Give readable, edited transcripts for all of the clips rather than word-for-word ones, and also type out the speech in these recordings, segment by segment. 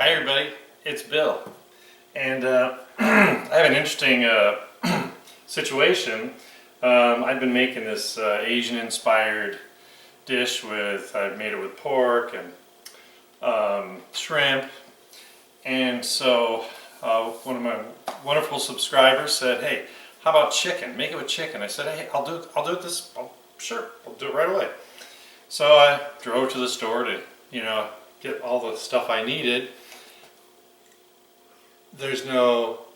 Hi everybody, it's Bill, and I have an interesting situation. I've been making this Asian-inspired dish I've made it with pork and shrimp, and so one of my wonderful subscribers said, "Hey, how about chicken? Make it with chicken." I said, "Hey, I'll do it. Sure, I'll do it right away." So I drove to the store to, get all the stuff I needed. There's no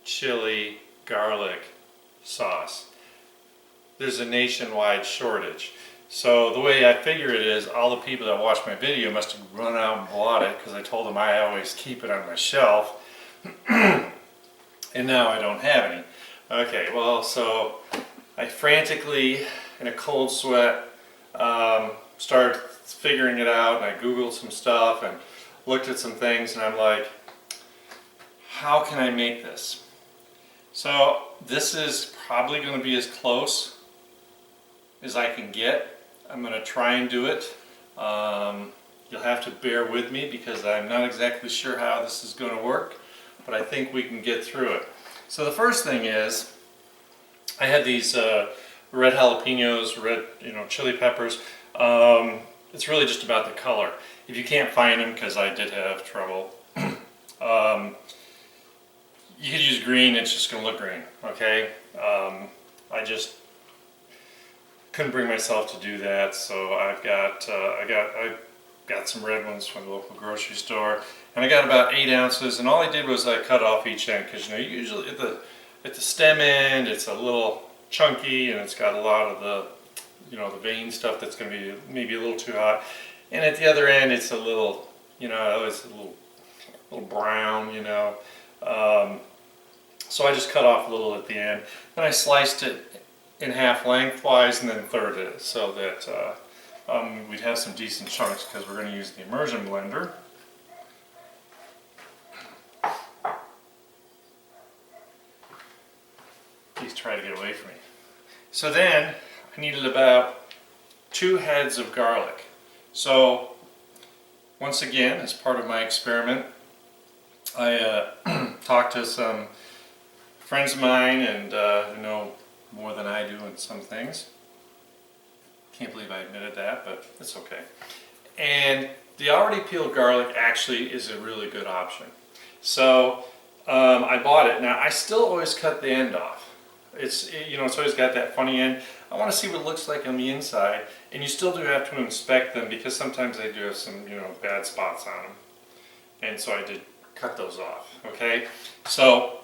chili garlic sauce. There's a nationwide shortage. So the way I figure it is, all the people that watch my video must have run out and bought it because I told them I always keep it on my shelf. And now I don't have any. Okay, well, so I frantically, in a cold sweat, started figuring it out, and I Googled some stuff and looked at some things, and I'm like, how can I make this? So this is probably going to be as close as I can get. I'm going to try and do it. You'll have to bear with me because I'm not exactly sure how this is going to work, but I think we can get through it. So the first thing is, I had these red jalapenos, red chili peppers. It's really just about the color. If you can't find them, because I did have trouble, you could use green. It's just going to look green. Okay. I just couldn't bring myself to do that, so I got some red ones from the local grocery store, and I got about 8 ounces. And all I did was I cut off each end, because usually at the stem end it's a little chunky and it's got a lot of the the vein stuff that's going to be maybe a little too hot, and at the other end it's a little it's a little brown. So I just cut off a little at the end. Then I sliced it in half lengthwise and then thirded it so that we'd have some decent chunks, because we're going to use the immersion blender. Please try to get away from me. So then I needed about 2 heads of garlic. So once again, as part of my experiment, I talked to some friends of mine and who know more than I do in some things. Can't believe I admitted that, but it's okay. And the already peeled garlic actually is a really good option. So I bought it. Now I still always cut the end off. It's always got that funny end. I want to see what it looks like on the inside, and you still do have to inspect them because sometimes they do have some bad spots on them, and so I did cut those off. Okay, so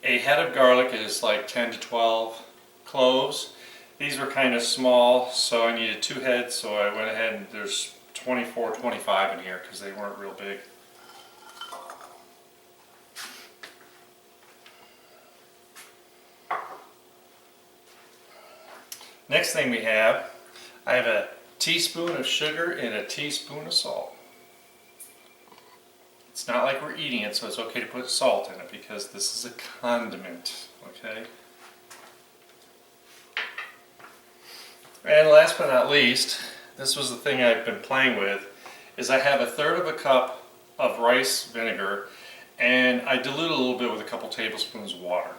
a head of garlic is like 10 to 12 cloves. These were kind of small, so I needed 2 heads, so I went ahead and there's 24, 25 in here because they weren't real big. Next thing I have a teaspoon of sugar and a teaspoon of salt. It's not like we're eating it, so it's okay to put salt in it because this is a condiment, okay? And last but not least, this was the thing I've been playing with, is I have 1/3 cup of rice vinegar, and I dilute a little bit with a couple tablespoons of water.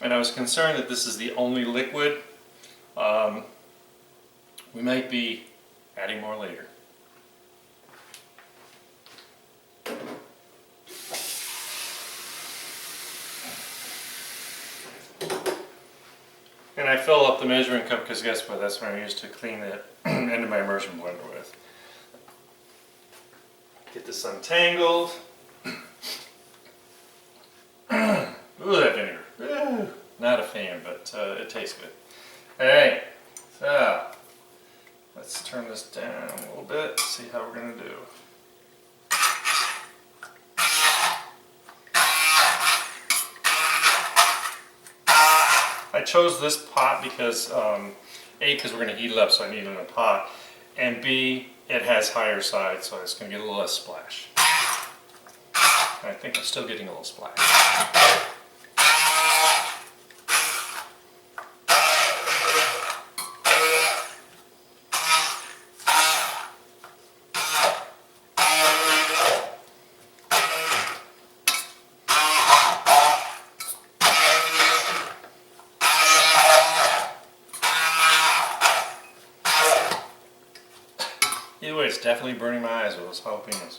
And I was concerned that this is the only liquid. We might be adding more later. And I fill up the measuring cup because guess what? That's what I use to clean the end of my immersion blender with. Get this untangled. Ooh, that vinegar. Ooh, not a fan, but it tastes good. Alright, so let's turn this down a little bit, see how we're going to do. I chose this pot because, A, because we're going to heat it up, so I need it in a pot, and B, it has higher sides, so it's going to get a little less splash. And I think I'm still getting a little splash. it's definitely burning my eyes with those jalapenos.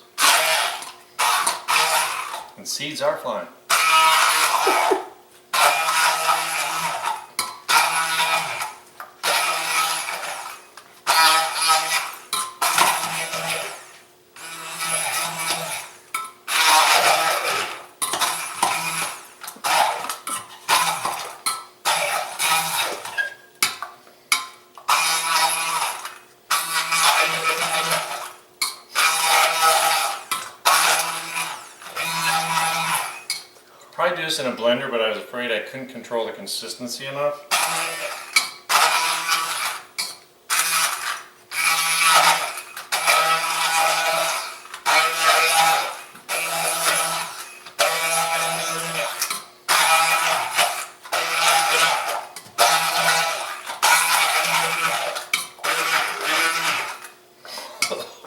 And seeds are flying. Probably do this in a blender, but I was afraid I couldn't control the consistency enough.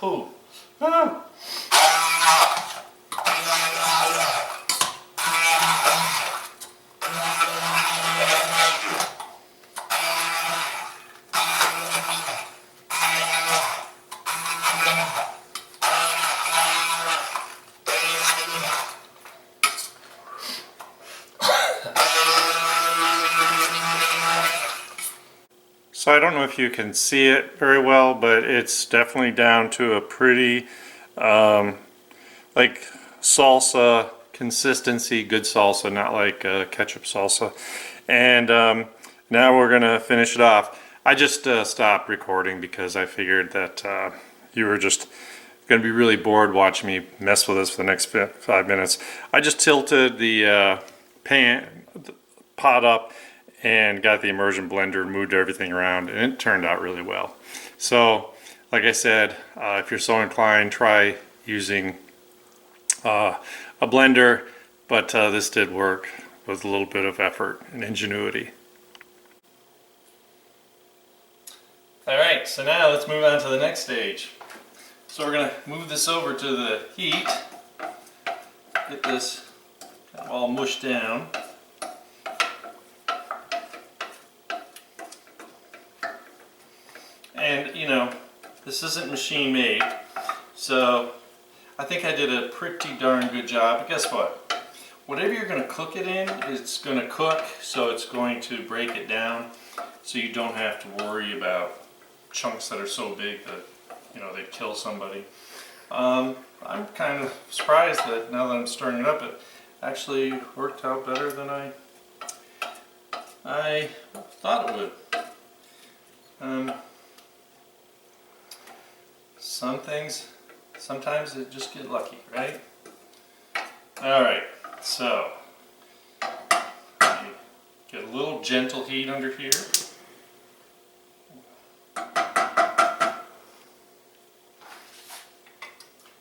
Ooh. Ah. So I don't know if you can see it very well, but it's definitely down to a pretty like salsa consistency, good salsa, not like ketchup salsa. And now we're gonna finish it off. I just stopped recording because I figured that you were just gonna be really bored watching me mess with this for the next 5 minutes. I just tilted the pot up and got the immersion blender and moved everything around, and it turned out really well. So like I said, if you're so inclined, try using a blender, but this did work with a little bit of effort and ingenuity. Alright, so now let's move on to the next stage. So we're going to move this over to the heat, get this all mushed down. And you know, this isn't machine made, so I think I did a pretty darn good job. But guess what? Whatever you're going to cook it in, it's going to cook, so it's going to break it down, so you don't have to worry about chunks that are so big that, you know, they'd kill somebody. I'm kind of surprised that now that I'm stirring it up, it actually worked out better than I thought it would. Some things, sometimes they just get lucky, right? Alright, so get a little gentle heat under here.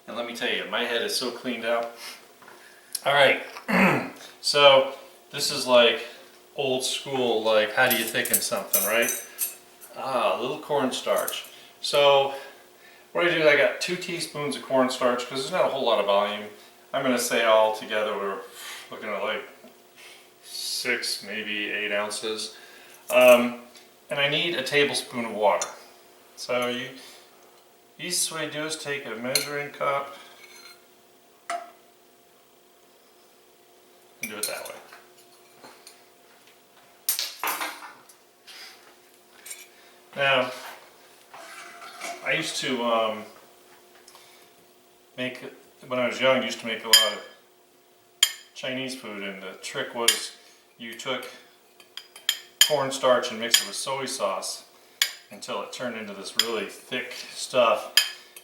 And let me tell you, my head is so cleaned out. Alright, so this is like old school, like how do you thicken something, right? A little cornstarch. So what I do is I got 2 teaspoons of cornstarch because there's not a whole lot of volume. I'm going to say all together we're looking at like 6, maybe 8 ounces. And I need a tablespoon of water. So the easiest way to do is take a measuring cup and do it that way. Now, I used to when I was young, I used to make a lot of Chinese food, and the trick was you took cornstarch and mixed it with soy sauce until it turned into this really thick stuff,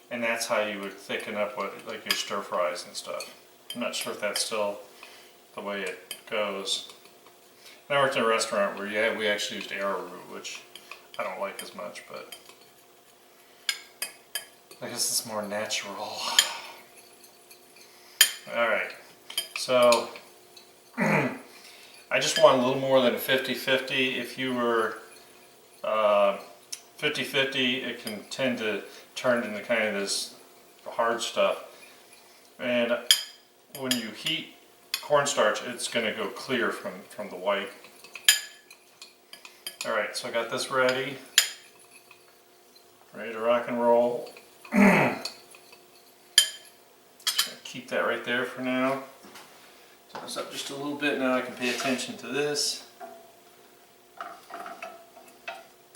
and that's how you would thicken up what, like your stir fries and stuff. I'm not sure if that's still the way it goes. And I worked in a restaurant where we actually used arrowroot, which I don't like as much, but I guess it's more natural. Alright, so I just want a little more than 50-50. If you were 50-50, it can tend to turn into kind of this hard stuff. And when you heat cornstarch, it's going to go clear from the white. Alright, so I got this ready to rock and roll. keep that right there for now. Turn this up just a little bit. Now I can pay attention to this.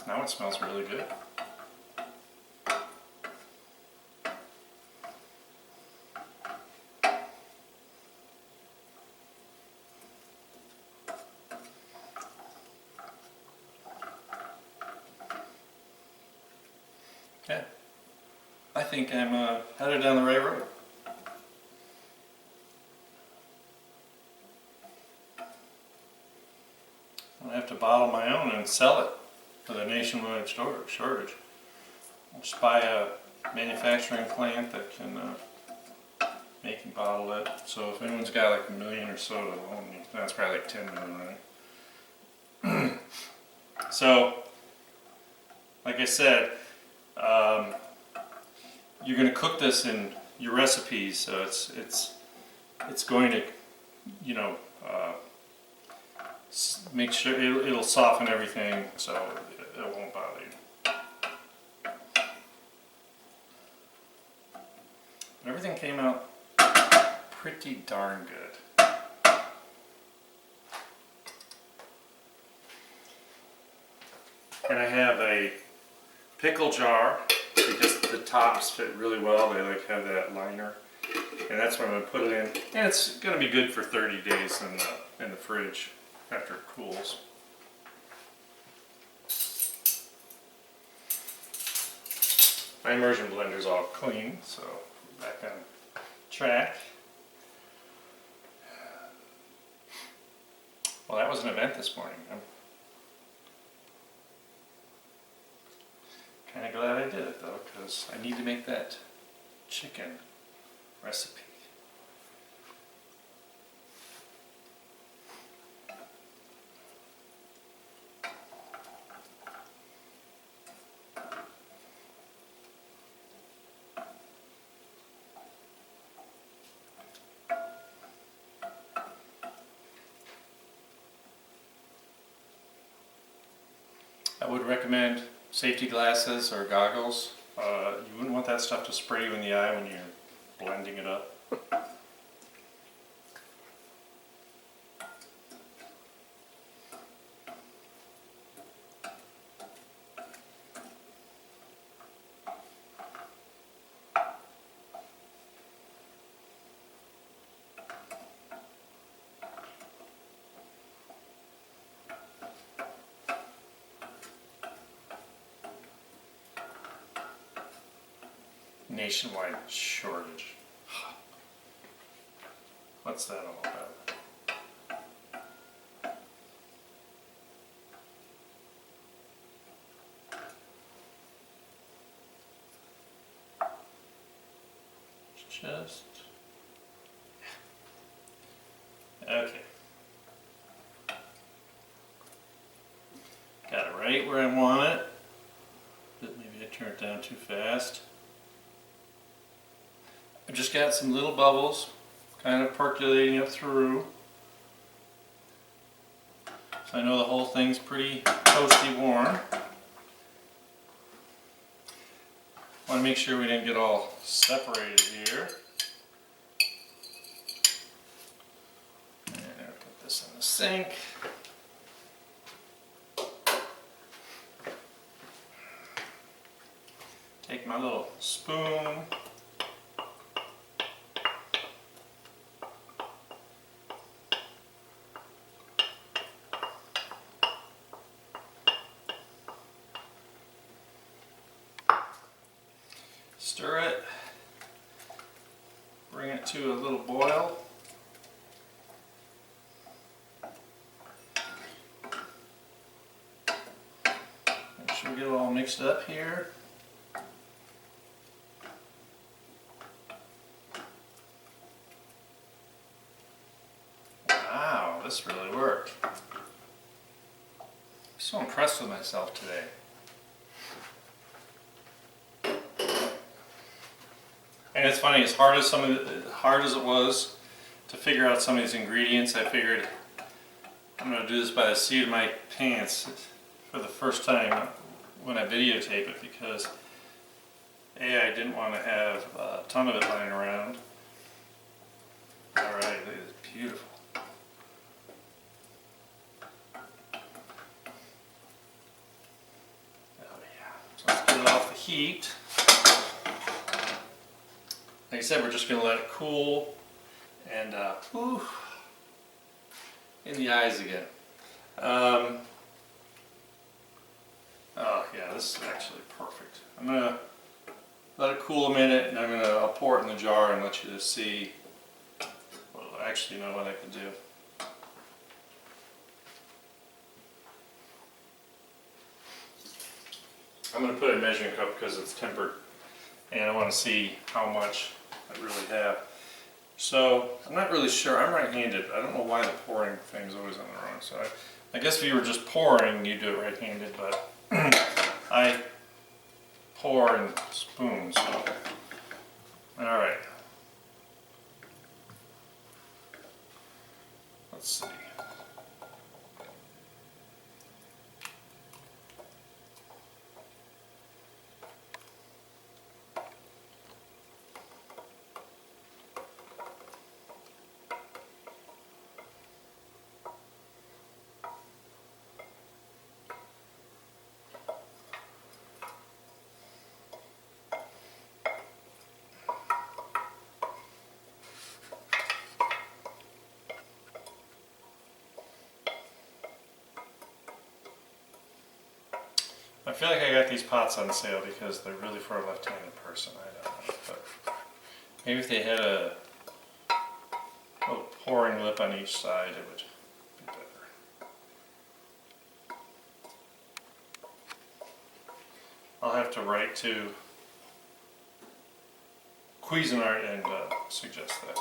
Now it smells really good. Yeah, I think I'm headed down the right road. I have to bottle my own and sell it for the nationwide shortage. I'll just buy a manufacturing plant that can make and bottle it. So if anyone's got like 1 million or so to own, that's probably like 10 million, right? So, like I said, you're going to cook this in your recipes, so it's going to, you know, make sure it'll soften everything, so it won't bother you. But everything came out pretty darn good. And I have a pickle jar because the tops fit really well. They like have that liner, and that's what I'm going to put it in. And it's going to be good for 30 days in the fridge after it cools. My immersion blender's all clean, so back on track. Well, that was an event this morning. I'm kind of glad I did it though, because I need to make that chicken recipe. I would recommend safety glasses or goggles. You wouldn't want that stuff to spray you in the eye when you're blending it up. Nationwide shortage. What's that all about? Just okay. Got it right where I want it. But maybe I turned it down too fast. I've just got some little bubbles kind of percolating up through. So I know the whole thing's pretty toasty warm. Want to make sure we didn't get all separated here. And I'll put this in the sink. Take my little spoon. Stir it, bring it to a little boil. Make sure we get it all mixed up here. Wow, this really worked. I'm so impressed with myself today. And it's funny, as hard as it was to figure out some of these ingredients, I figured I'm going to do this by the seat of my pants for the first time when I videotape it, because A, I didn't want to have a ton of it lying around, heat. Like I said, we're just going to let it cool and in the eyes again. Oh yeah, this is actually perfect. I'm going to let it cool a minute, and I'll pour it in the jar and let you just see. Well, actually, you know what I can do. I'm going to put it in a measuring cup because it's tempered, and I want to see how much I really have. So I'm not really sure. I'm right-handed. I don't know why the pouring thing's always on the wrong side. I guess if you were just pouring, you'd do it right-handed, but I pour in spoons. So. All right. Let's see. I feel like I got these pots on sale because they're really for a left-handed person. I don't know, but maybe if they had a little pouring lip on each side, it would be better. I'll have to write to Cuisinart and suggest that.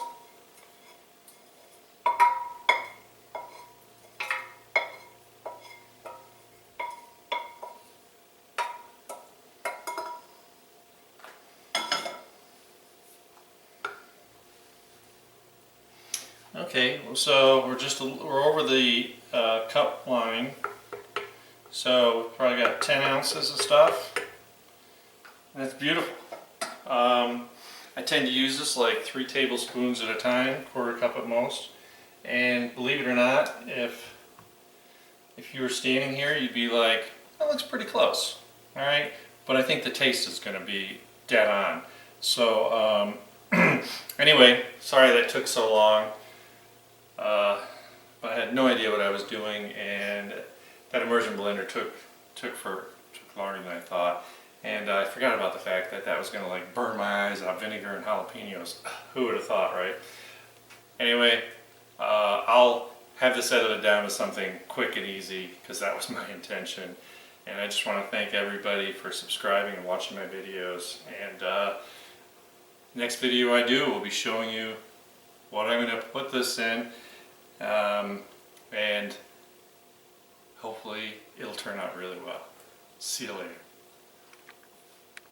Okay, so we're over the cup line, so we've probably got 10 ounces of stuff, and it's beautiful. I tend to use this like 3 tablespoons at a time, quarter cup at most, and believe it or not, if you were standing here, you'd be like, that looks pretty close, all right? But I think the taste is going to be dead on. So anyway, sorry that took so long. But I had no idea what I was doing, and that immersion blender took longer than I thought, and I forgot about the fact that that was going to like burn my eyes out, vinegar and jalapenos. Who would have thought, right? Anyway, I'll have this edited down to something quick and easy because that was my intention, and I just want to thank everybody for subscribing and watching my videos. And next video I do will be showing you what I'm going to put this in. And hopefully it'll turn out really well. See you later.